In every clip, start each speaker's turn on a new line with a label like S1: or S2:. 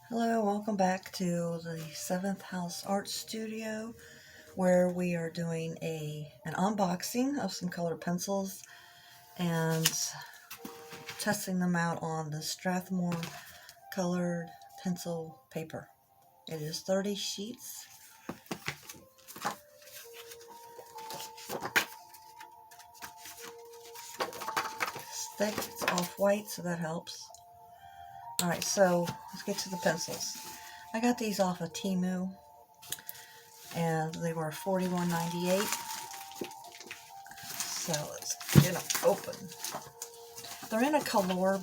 S1: Hello, welcome back to the 7th House Art Studio, where we are doing an unboxing of some colored pencils and testing them out on the Strathmore colored pencil paper. It is 30 sheets. It's thick, it's off-white, so that helps. Alright, so let's get to the pencils. I got these off of Temu, and they were $41.98. So let's get them open. They're in a Kalour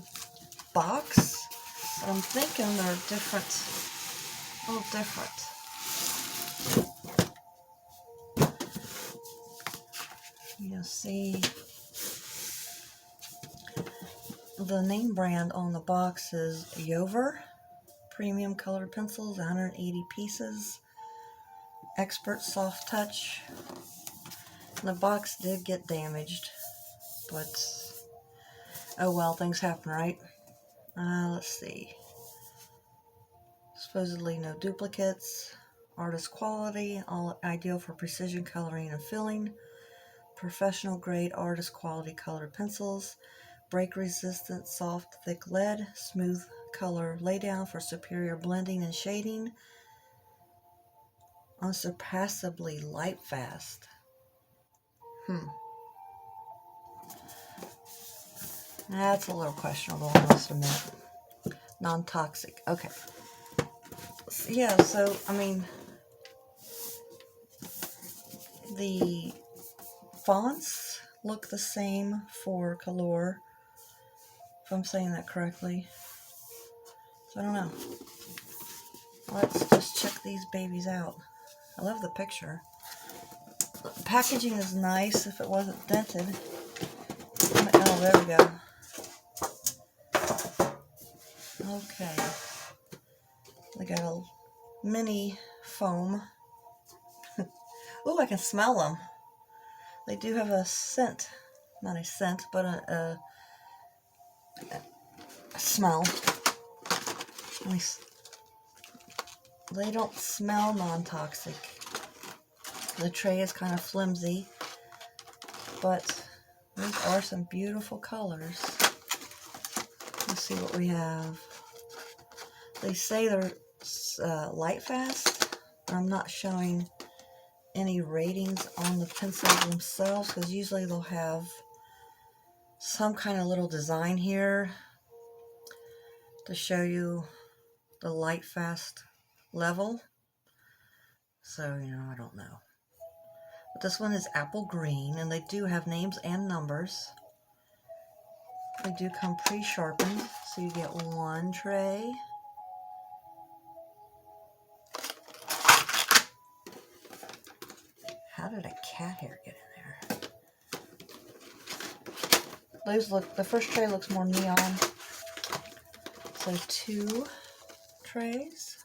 S1: box, but I'm thinking they're different, a little different. You'll see the name brand on the box is Yover. Premium colored pencils, 180 pieces. Expert soft touch. The box did get damaged, but oh well, things happen, right? Let's see. Supposedly no duplicates. Artist quality, all ideal for precision coloring and filling. Professional grade artist quality colored pencils. Break resistant, soft, thick lead. Smooth color laydown for superior blending and shading. Unsurpassably light fast. That's a little questionable, I must admit. Non-toxic. Okay. Yeah, so, I mean, the fonts look the same for Kalour, if I'm saying that correctly. So, I don't know. Let's just check these babies out. I love the picture. The packaging is nice if it wasn't dented. Oh, there we go. Okay. They got a mini foam. Oh, I can smell them. They do have a scent. Not a scent, but a smell. They don't smell non-toxic. The tray is kind of flimsy, but these are some beautiful colors. Let's see what we have. They say they're light fast. I'm not showing any ratings on the pencils themselves because usually they'll have some kind of little design here to show you the light fast level. So, I don't know. But this one is apple green, and they do have names and numbers. They do come pre-sharpened, so you get one tray. How did a cat hair get in there? The first tray looks more neon. So 2 trays.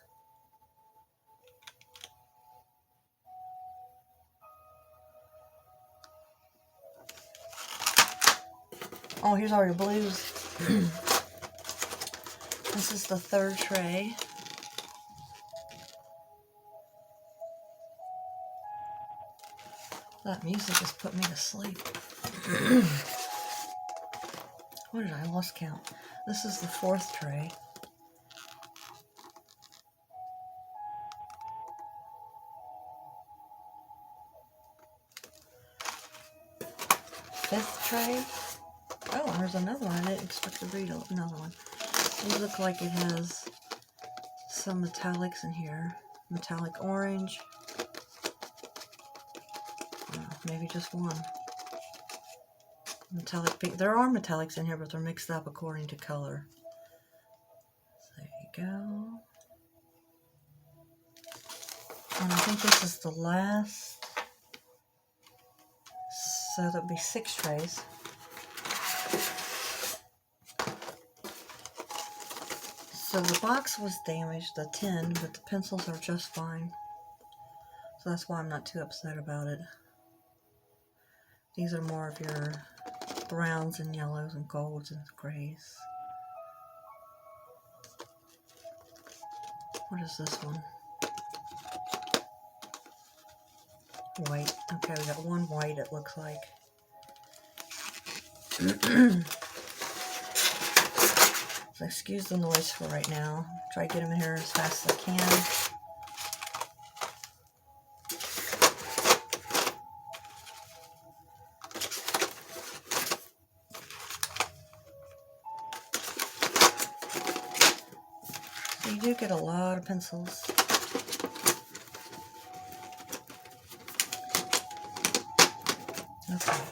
S1: Oh, here's all your blues. This is the 3rd tray. That music just put me to sleep. What did I lost count? This is the 4th tray. Fifth tray. Oh, and there's another one. I didn't expect to read another one. These look like it has some metallics in here. Metallic orange. Maybe just one. Metallic pink. There are metallics in here, but they're mixed up according to color. So there you go. And I think this is the last. So there'll be 6 trays. So the box was damaged, the tin, but the pencils are just fine. So that's why I'm not too upset about it. These are more of your browns and yellows and golds and grays. What is this one? White. Okay, we got one white, it looks like. So excuse the noise for right now. Try to get them in here as fast as I can. So you do get a lot of pencils. Okay.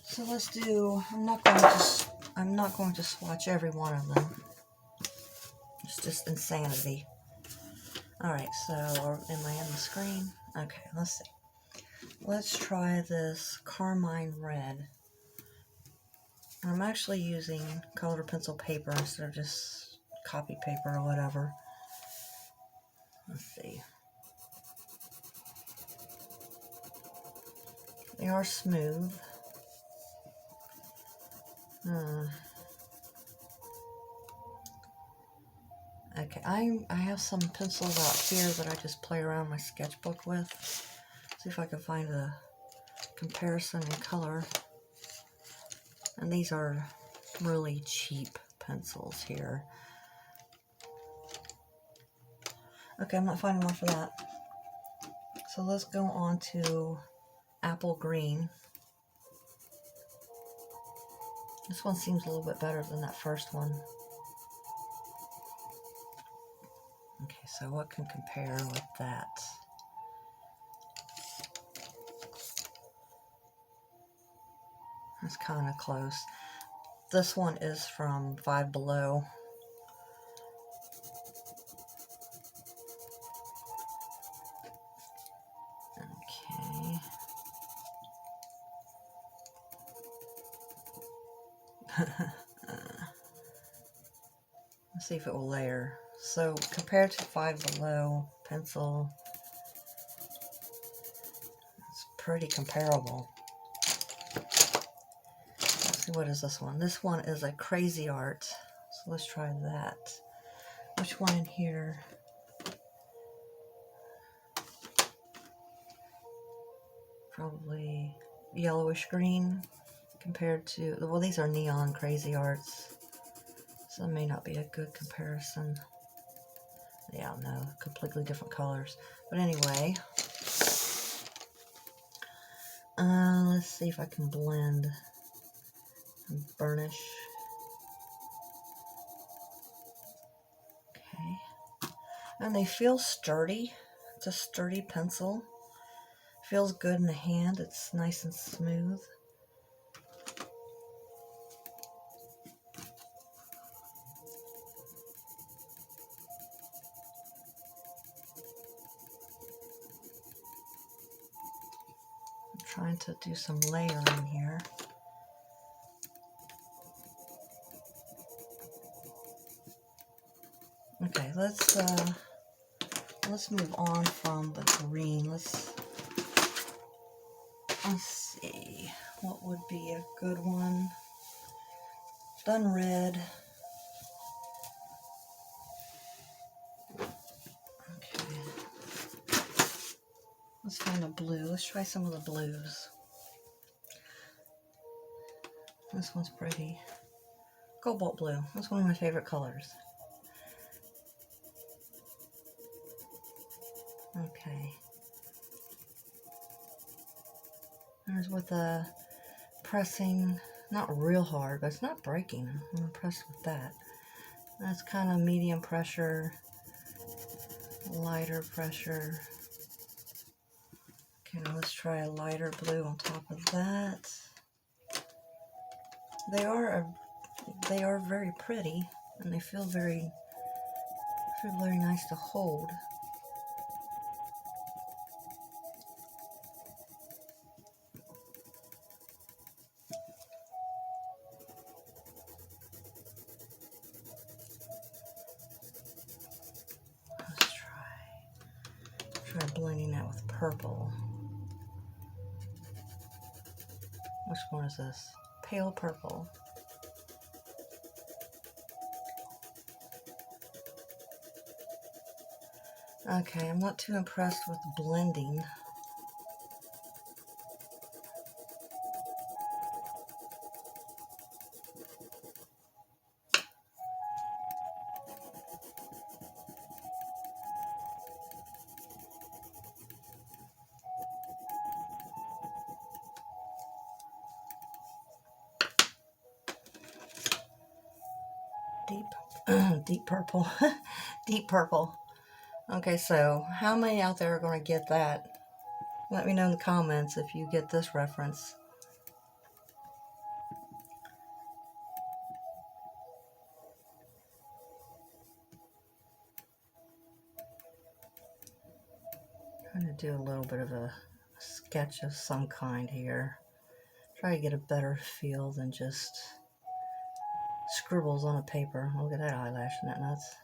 S1: So let's do, I'm not going to swatch every one of them. It's just insanity. Alright, so am I in the screen? Okay, let's see. Let's try this Carmine Red. I'm actually using colored pencil paper instead of just copy paper or whatever. Let's see. They are smooth. Okay, I have some pencils out here that I just play around my sketchbook with. See if I can find a comparison in color. And these are really cheap pencils here. Okay, I'm not finding one for that. So let's go on to Apple Green. This one seems a little bit better than that first one. Okay, so what can compare with that? It's kind of close. This one is from Five Below. Okay. Let's see if it will layer. So compared to Five Below pencil, it's pretty comparable. Let's see, what is this one? This one is a Crazy Art. So let's try that. Which one in here? Probably yellowish green compared to, well, these are neon Crazy Arts, so it may not be a good comparison. Yeah, no, completely different colors. But anyway, let's see if I can blend and burnish. Okay, and they feel sturdy. It's a sturdy pencil. Feels good in the hand. It's nice and smooth. I'm trying to do some layering here. Okay, let's move on from the green. Let's see, what would be a good one? Done red. Okay. Let's find a blue. Let's try some of the blues. This one's pretty. Cobalt blue. That's one of my favorite colors. Okay. There's with a pressing, not real hard, but it's not breaking. I'm impressed with that. That's kind of medium pressure, lighter pressure. Okay, now let's try a lighter blue on top of that. They are very pretty, and they feel very nice to hold. Let's try blending that with purple. Which one is this? Pale purple. Okay, I'm not too impressed with blending. Deep purple. Deep purple. Okay, so how many out there are going to get that? Let me know in the comments if you get this reference. I'm going to do a little bit of a sketch of some kind here. Try to get a better feel than just scribbles on a paper. Look at that eyelash, isn't that nuts?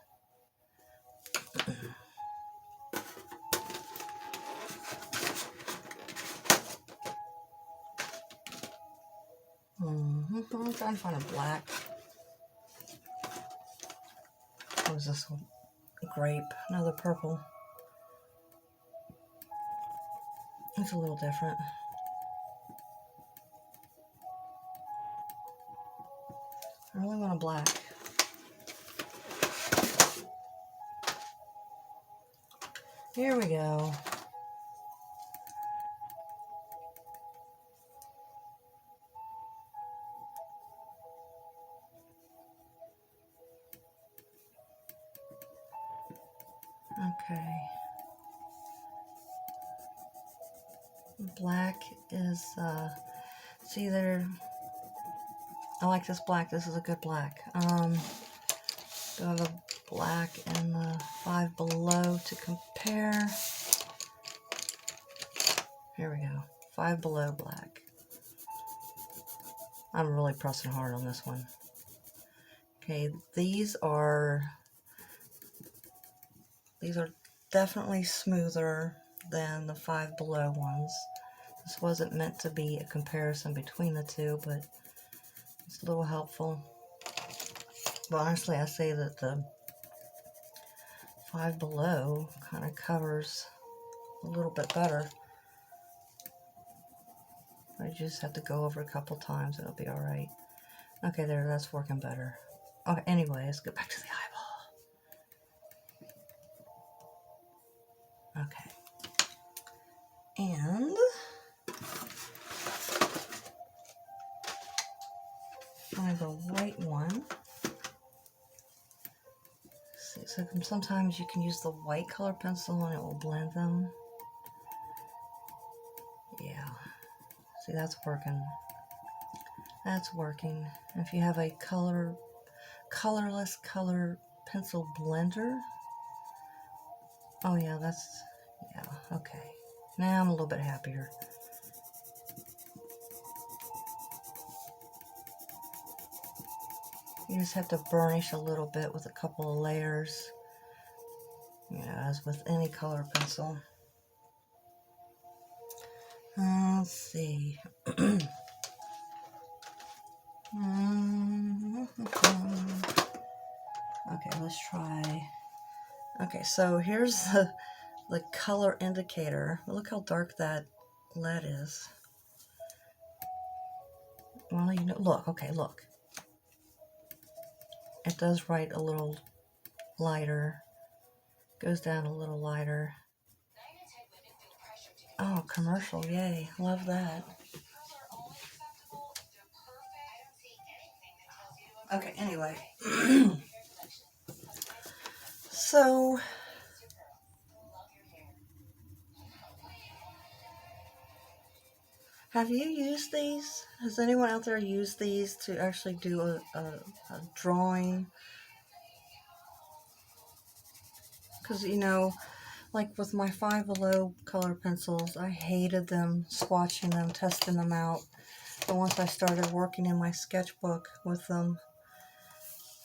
S1: I'm trying to find a black. What was this one? Grape. Another purple. It's a little different. I really want a black. Here we go. Okay. Black is, see there, I like this black. This is a good black. Do I have a black and the Five Below to compare? Here we go. Five Below black. I'm really pressing hard on this one. Okay, these are definitely smoother than the Five Below ones. This wasn't meant to be a comparison between the two, but it's a little helpful. But honestly, I say that the Five Below kind of covers a little bit better. I just have to go over a couple times, it'll be alright. Okay, there, that's working better. Okay, anyway, let's get back to the eyeball. Okay. And find the white one. See, so sometimes you can use the white color pencil and it will blend them. Yeah. See, that's working. That's working. If you have a colorless color pencil blender. Oh yeah, yeah, okay. Now I'm a little bit happier. You just have to burnish a little bit with a couple of layers. Yeah, as with any color pencil. Let's see. Okay, let's try. Okay, so here's the color indicator. Look how dark that lead is. Well, you know, look, okay, look. It does write a little lighter. Goes down a little lighter. Oh, commercial, yay. Love that. Okay, anyway. So, have you used these? Has anyone out there used these to actually do a drawing? Because, you know, like with my Five Below color pencils, I hated them, swatching them, testing them out. But once I started working in my sketchbook with them,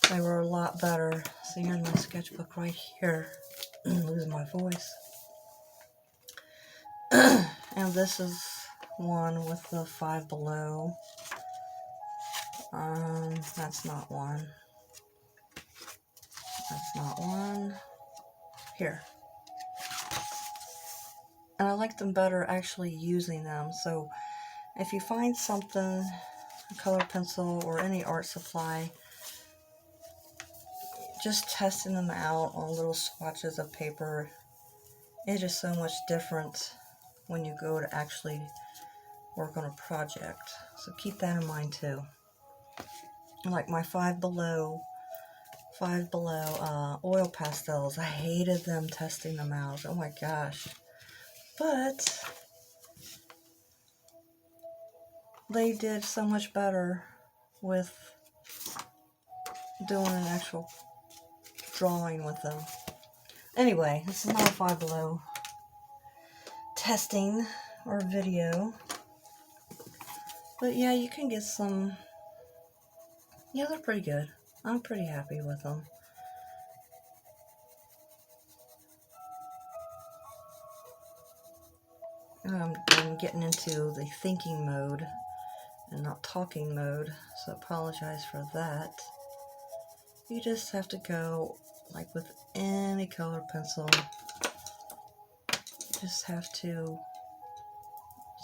S1: they were a lot better. So here's my sketchbook right here. Losing my voice. And this is one with the Five Below. That's not one. That's not one. Here. And I like them better actually using them. So if you find something, a color pencil or any art supply, just testing them out on little swatches of paper is just so much different when you go to actually work on a project. So keep that in mind too. Like my Five Below oil pastels, I hated them testing them out. Oh my gosh. But they did so much better with doing an actual drawing with them. Anyway, this is not a Five Below testing or video. But yeah, you can get some. Yeah, they're pretty good. I'm pretty happy with them. I'm getting into the thinking mode and not talking mode, so apologize for that. You just have to go, like with any color pencil, you just have to,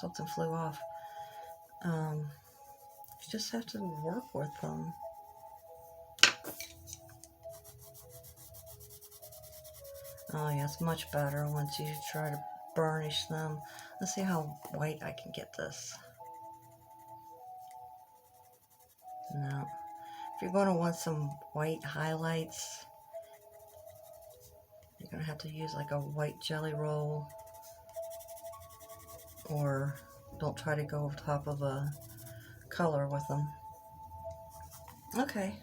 S1: something flew off, you just have to work with them. Oh yeah, it's much better once you try to burnish them. Let's see how white I can get this. No. If you're going to want some white highlights, you're going to have to use like a white jelly roll, or don't try to go over top of a color with them. Okay.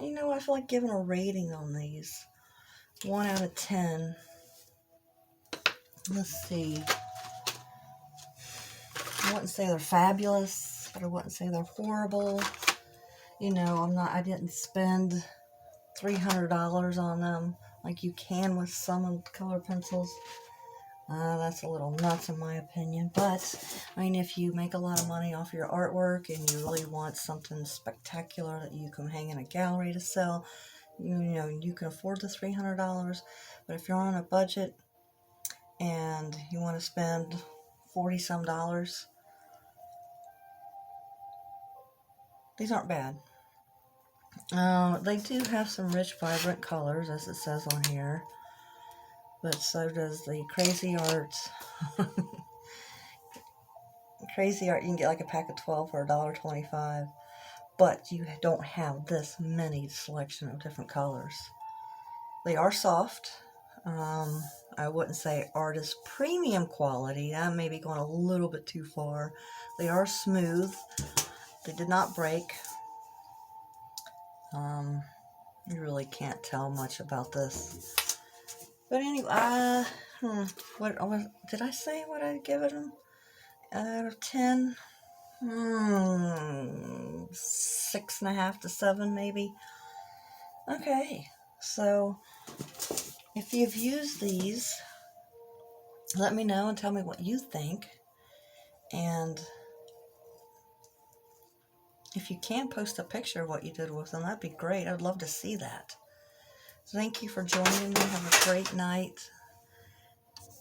S1: You know, I feel like giving a rating on these. 1 out of 10. Let's see. I wouldn't say they're fabulous, but I wouldn't say they're horrible. You know, I didn't spend $300 on them like you can with some color pencils. That's a little nuts in my opinion, but I mean, if you make a lot of money off your artwork and you really want something spectacular that you can hang in a gallery to sell, you know, you can afford the $300. But if you're on a budget and you want to spend $40 some, these aren't bad. They do have some rich, vibrant colors, as it says on here. But so does the Crazy Art. Crazy Art, you can get like a pack of 12 for $1.25. But you don't have this many selection of different colors. They are soft. I wouldn't say art is premium quality. That may be going a little bit too far. They are smooth. They did not break. You really can't tell much about this. But anyway, what did I say? What I'd give it out of 10? 6.5 to 7 maybe. Okay, so if you've used these, let me know and tell me what you think. And if you can post a picture of what you did with them, that'd be great. I'd love to see that. Thank you for joining me. Have a great night.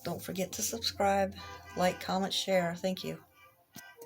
S1: Don't forget to subscribe, like, comment, share. Thank you.